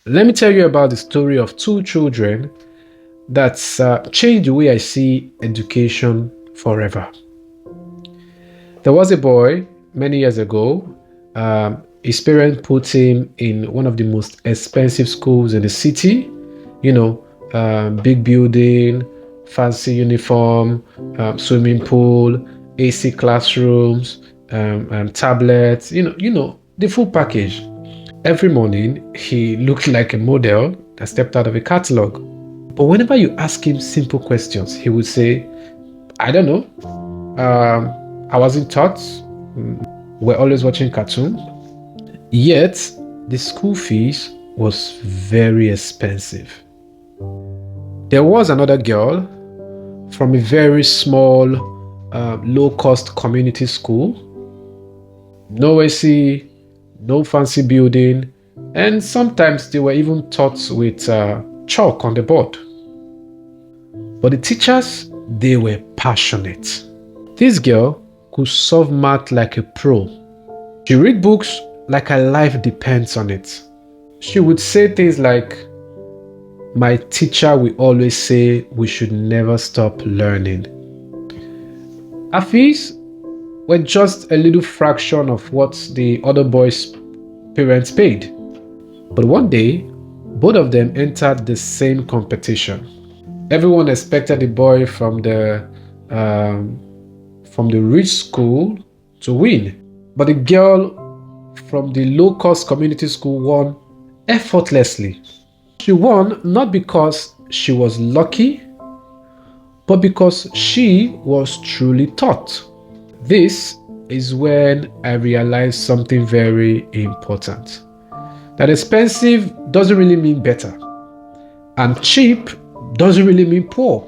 Let me tell you about the story of two children that's changed the way I see education forever. There was a boy many years ago. His parents put him in one of the most expensive schools in the city. You know, big building, fancy uniform, swimming pool, AC classrooms, tablets. The full package. Every morning, he looked like a model that stepped out of a catalog. But whenever you ask him simple questions, he would say, I don't know. I wasn't taught. We're always watching cartoon. Yet, the school fees was very expensive. There was another girl from a very small, low-cost community school. No AC, no fancy building, and sometimes they were even taught with chalk on the board. But the teachers, they were passionate. This girl could solve math like a pro. She read books like her life depends on it. She would say things like, my teacher will always say we should never stop learning. Her fees were just a little fraction of what the other boys' parents paid. But one day, both of them entered the same competition. Everyone expected the boy from the rich school to win, but the girl from the low-cost community school won effortlessly. She won not because she was lucky, but because she was truly taught. This is when I realized something very important. That expensive doesn't really mean better, and cheap doesn't really mean poor.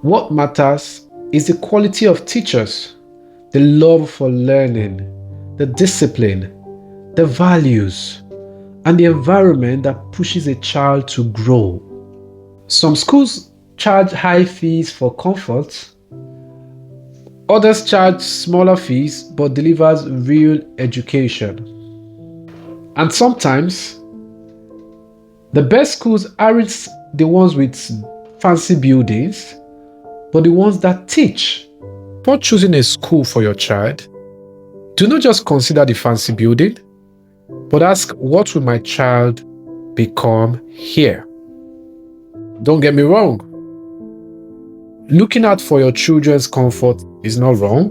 What matters is the quality of teachers, the love for learning, the discipline, the values, and the environment that pushes a child to grow. Some schools charge high fees for comfort. Others charge smaller fees but delivers real education. And sometimes, the best schools aren't the ones with fancy buildings, but the ones that teach. Before choosing a school for your child, do not just consider the fancy building, but ask, what will my child become here? Don't get me wrong. Looking out for your children's comfort is not wrong,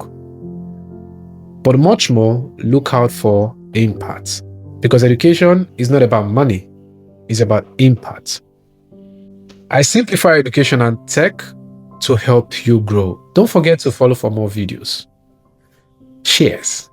but much more, look out for impact. Because education is not about money, it's about impact. I simplify education and tech to help you grow. Don't forget to follow for more videos. Cheers.